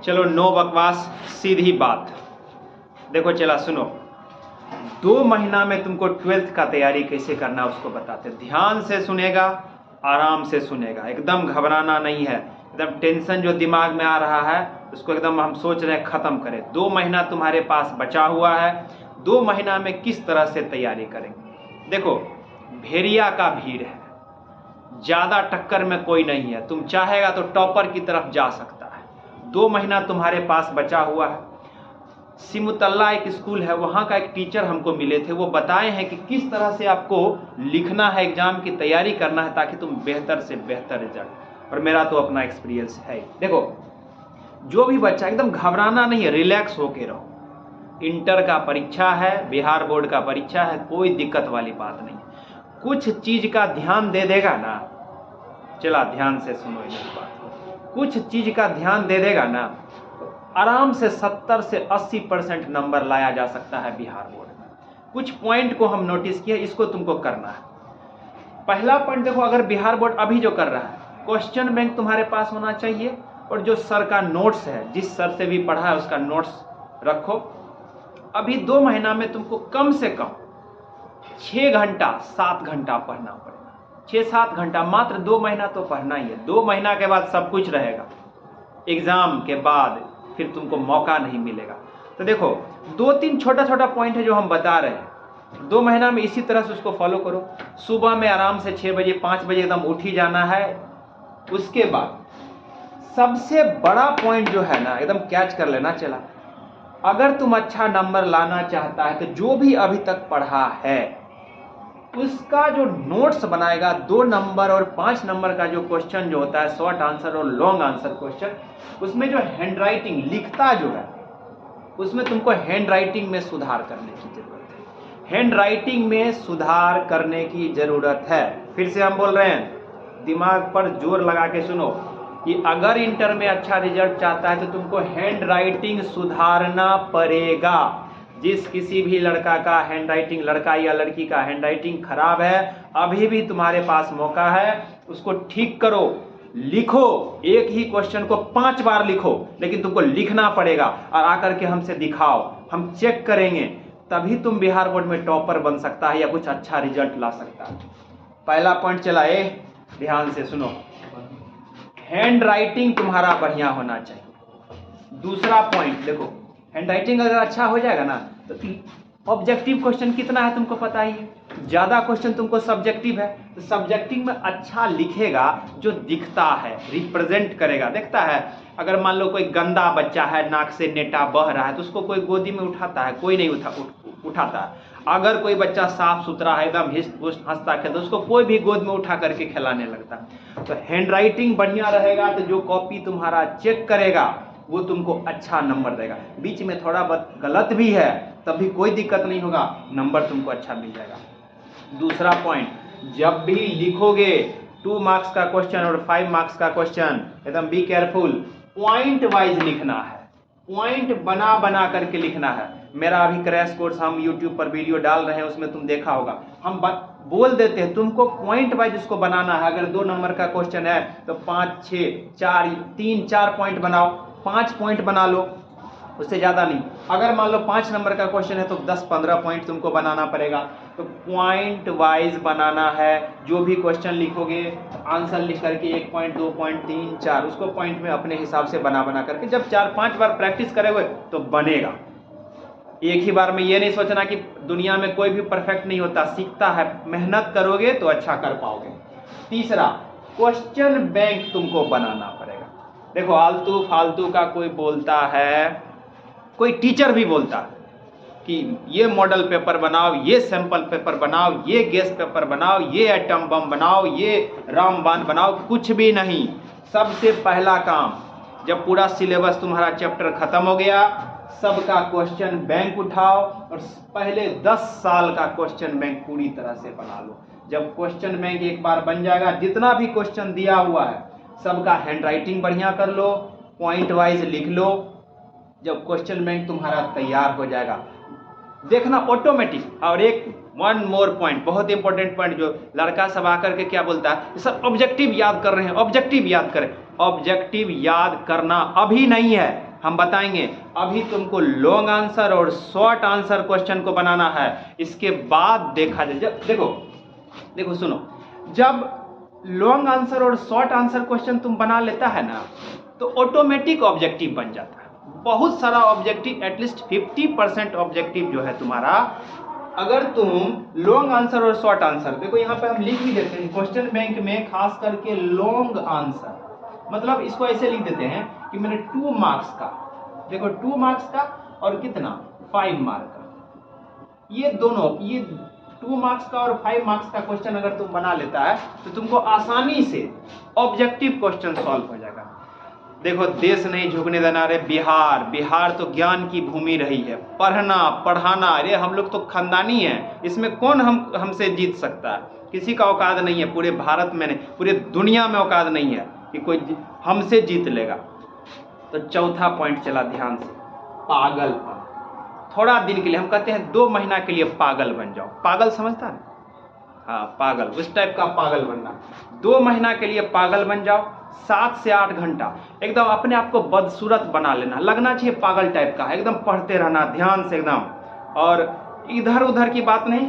चलो नो बकवास, सीधी बात। देखो चला सुनो, 2 महीना में तुमको 12th का तैयारी कैसे करना है उसको बताते। ध्यान से सुनेगा, आराम से सुनेगा, एकदम घबराना नहीं है। एकदम टेंशन जो दिमाग में आ रहा है उसको एकदम हम सोच रहे हैं ख़त्म करें। 2 महीना तुम्हारे पास बचा हुआ है। 2 महीना में किस तरह से तैयारी करेंगे। देखो भेड़िया का भीड़ है, ज़्यादा टक्कर में कोई नहीं है। तुम चाहेगा तो टॉपर की तरफ जा सकता है। 2 महीना तुम्हारे पास बचा हुआ है। सिमुतल्ला एक स्कूल है, वहाँ का एक टीचर हमको मिले थे, वो बताए हैं कि किस तरह से आपको लिखना है, एग्जाम की तैयारी करना है ताकि तुम बेहतर से बेहतर रिजल्ट। और मेरा तो अपना एक्सपीरियंस है। देखो जो भी बच्चा, एकदम घबराना नहीं है, रिलैक्स होके रहो। इंटर का परीक्षा है, बिहार बोर्ड का परीक्षा है, कोई दिक्कत वाली बात नहीं। कुछ चीज का ध्यान दे देगा ना, चला ध्यान से सुनो ये बात, कुछ चीज का ध्यान दे देगा ना, आराम से 70 से 80% नंबर लाया जा सकता है बिहार बोर्ड में। कुछ पॉइंट को हम नोटिस किए, इसको तुमको करना है। पहला पॉइंट देखो, अगर बिहार बोर्ड अभी जो कर रहा है, क्वेश्चन बैंक तुम्हारे पास होना चाहिए, और जो सर का नोट्स है, जिस सर से भी पढ़ा है उसका नोट्स रखो। अभी 2 महीना में तुमको कम से कम 6 घंटा 7 घंटा पढ़ना पड़ेगा। 6-7 घंटा मात्र 2 महीना तो पढ़ना ही है। 2 महीना के बाद सब कुछ रहेगा, एग्जाम के बाद फिर तुमको मौका नहीं मिलेगा। तो देखो 2-3 छोटा छोटा पॉइंट है जो हम बता रहे हैं। 2 महीना में इसी तरह से उसको फॉलो करो। सुबह में आराम से 6 बजे 5 बजे एकदम उठ ही जाना है। उसके बाद सबसे बड़ा पॉइंट जो है ना, एकदम कैच कर लेना। चला, अगर तुम अच्छा नंबर लाना चाहता है तो जो भी अभी तक पढ़ा है उसका जो नोट्स बनाएगा, 2 नंबर और 5 नंबर का जो क्वेश्चन जो होता है, शॉर्ट आंसर और लॉन्ग आंसर क्वेश्चन, उसमें जो हैंड राइटिंग लिखता जो है, उसमें तुमको हैंड राइटिंग में सुधार करने की जरूरत है। हैंड राइटिंग में सुधार करने की जरूरत है। फिर से हम बोल रहे हैं, दिमाग पर जोर लगा के सुनो, कि अगर इंटर में अच्छा रिजल्ट चाहता है तो तुमको हैंड राइटिंग सुधारना पड़ेगा। जिस किसी भी लड़का का हैंड राइटिंग, लड़का या लड़की का हैंड राइटिंग खराब है, अभी भी तुम्हारे पास मौका है, उसको ठीक करो। लिखो, एक ही क्वेश्चन को 5 बार लिखो, लेकिन तुमको लिखना पड़ेगा और आकर के हमसे दिखाओ, हम चेक करेंगे, तभी तुम बिहार बोर्ड में टॉपर बन सकता है या कुछ अच्छा रिजल्ट ला सकता है। पहला पॉइंट चला, ध्यान से सुनो, हैंड राइटिंग तुम्हारा बढ़िया होना चाहिए। दूसरा पॉइंट देखो, हैंड राइटिंग अगर अच्छा हो जाएगा ना तो ऑब्जेक्टिव क्वेश्चन कितना है तुमको पता ही है। ज़्यादा क्वेश्चन तुमको सब्जेक्टिव है, तो सब्जेक्टिव में अच्छा लिखेगा जो दिखता है, रिप्रेजेंट करेगा, देखता है। अगर मान लो कोई गंदा बच्चा है, नाक से नेटा बह रहा है, तो उसको कोई गोदी में उठाता है? कोई नहीं उठाता है। अगर कोई बच्चा साफ सुथरा है, एकदम हिस्ट हंसता खेलता, तो उसको कोई भी गोद में उठा करके खिलाने लगता है। तो हैंड राइटिंग बढ़िया रहेगा तो जो कॉपी तुम्हारा चेक करेगा वो तुमको अच्छा नंबर देगा। बीच में थोड़ा बहुत गलत भी है तब भी कोई दिक्कत नहीं होगा, नंबर तुमको अच्छा मिल जाएगा। दूसरा पॉइंट, जब भी लिखोगे 2 मार्क्स का क्वेश्चन और 5 मार्क्स का क्वेश्चन, एकदम बी केयरफुल, पॉइंट वाइज लिखना है, पॉइंट बना बना करके लिखना है। मेरा अभी क्रैश कोर्स हम YouTube पर वीडियो डाल रहे हैं, उसमें तुम देखा होगा, हम बोल देते हैं तुमको पॉइंट वाइज उसको बनाना है। अगर 2 नंबर का क्वेश्चन है तो 5, 6, 4, 3-4 पॉइंट बनाओ, 5 पॉइंट बना लो, उससे ज़्यादा नहीं। अगर मान लो 5 नंबर का क्वेश्चन है तो 10-15 पॉइंट तुमको बनाना पड़ेगा। तो पॉइंट वाइज बनाना है। जो भी क्वेश्चन लिखोगे आंसर लिख करके 1 पॉइंट, 2 पॉइंट, 3, 4 उसको पॉइंट में अपने हिसाब से बना बना करके, जब 4-5 बार प्रैक्टिस करोगे तो बनेगा। एक ही बार में ये नहीं सोचना कि दुनिया में कोई भी परफेक्ट नहीं होता, सीखता है, मेहनत करोगे तो अच्छा कर पाओगे। तीसरा, क्वेश्चन बैंक तुमको बनाना पड़ेगा। देखो आलतू फालतू का कोई बोलता है, कोई टीचर भी बोलता है कि ये मॉडल पेपर बनाओ, ये सैंपल पेपर बनाओ, ये गैस पेपर बनाओ, ये एटम बम बनाओ, ये रामबाण बनाओ, कुछ भी नहीं। सबसे पहला काम, जब पूरा सिलेबस तुम्हारा चैप्टर खत्म हो गया, सबका क्वेश्चन बैंक उठाओ और पहले 10 साल का क्वेश्चन बैंक पूरी तरह से बना लो। जब क्वेश्चन बैंक एक बार बन जाएगा, जितना भी क्वेश्चन दिया हुआ है सबका हैंड राइटिंग बढ़िया कर लो, पॉइंट वाइज लिख लो। जब क्वेश्चन बैंक तुम्हारा तैयार हो जाएगा, देखना ऑटोमेटिक। और एक 1 मोर पॉइंट, बहुत इंपॉर्टेंट पॉइंट, जो लड़का सब आकर के क्या बोलता है, सर ऑब्जेक्टिव याद कर रहे हैं, ऑब्जेक्टिव याद करें। ऑब्जेक्टिव याद करना अभी नहीं है, हम बताएंगे। अभी तुमको लॉन्ग आंसर और शॉर्ट आंसर क्वेश्चन को बनाना है, इसके बाद देखा जाए। जब देखो सुनो, जब लॉन्ग आंसर और शॉर्ट आंसर क्वेश्चन तुम बना लेता है ना, तो ऑटोमेटिक ऑब्जेक्टिव बन जाता है। बहुत सारा ऑब्जेक्टिव, एटलीस्ट 50% ऑब्जेक्टिव जो है तुम्हारा, अगर तुम लॉन्ग आंसर और शॉर्ट आंसर, देखो यहाँ पे हम लिख भी देते हैं क्वेश्चन बैंक में, खास करके लॉन्ग आंसर, मतलब इसको ऐसे लिख देते हैं कि मैंने 2 मार्क्स का, देखो 2 मार्क्स का और कितना 5 मार्क का, ये दोनों, ये 2 मार्क्स का और 5 मार्क्स का क्वेश्चन अगर तुम बना लेता है तो तुमको आसानी से ऑब्जेक्टिव क्वेश्चन सॉल्व हो जाएगा। देखो, देश नहीं झुकने देना रे, बिहार तो ज्ञान की भूमि रही है, पढ़ना पढ़ाना, अरे हम लोग तो खानदानी हैं, इसमें कौन हमसे जीत सकता है? किसी का औकात नहीं है, पूरे भारत में नहीं, पूरे दुनिया में औकात नहीं है कि कोई हमसे जीत लेगा। तो चौथा पॉइंट चला ध्यान से, पागलपन। थोड़ा दिन के लिए, हम कहते हैं 2 महीना के लिए पागल बन जाओ। पागल समझता है? हाँ, पागल, उस टाइप का पागल बनना। 2 महीना के लिए पागल बन जाओ, 7 से 8 घंटा एकदम अपने आप को बदसूरत बना लेना, लगना चाहिए पागल टाइप का, एकदम पढ़ते रहना ध्यान से एकदम, और इधर उधर की बात नहीं।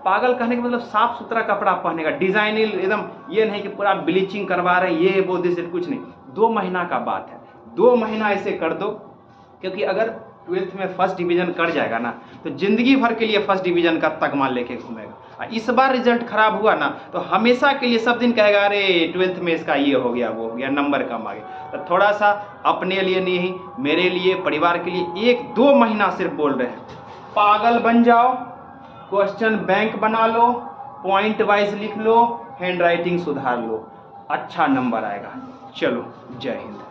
पागल कहने का मतलब साफ सुथरा कपड़ा पहने का, डिजाइनल एकदम, ये नहीं कि पूरा ब्लीचिंग करवा रहे, ये वो दिस, कुछ नहीं। 2 महीना का बात है, 2 महीना ऐसे कर दो, क्योंकि अगर 12th में फर्स्ट डिवीजन कर जाएगा ना, तो जिंदगी भर के लिए फर्स्ट डिवीजन का तगमा लेके घूमेगा। इस बार रिजल्ट खराब हुआ ना, तो हमेशा के लिए सब दिन कहेगा अरे 12th में इसका ये हो गया, वो हो गया, नंबर कम आ गया। तो थोड़ा सा अपने लिए नहीं, मेरे लिए, परिवार के लिए 1-2 महीना सिर्फ बोल रहे हैं, पागल बन जाओ, क्वेश्चन बैंक बना लो, पॉइंट वाइज लिख लो, हैंड राइटिंग सुधार लो, अच्छा नंबर आएगा। चलो, जय हिंद।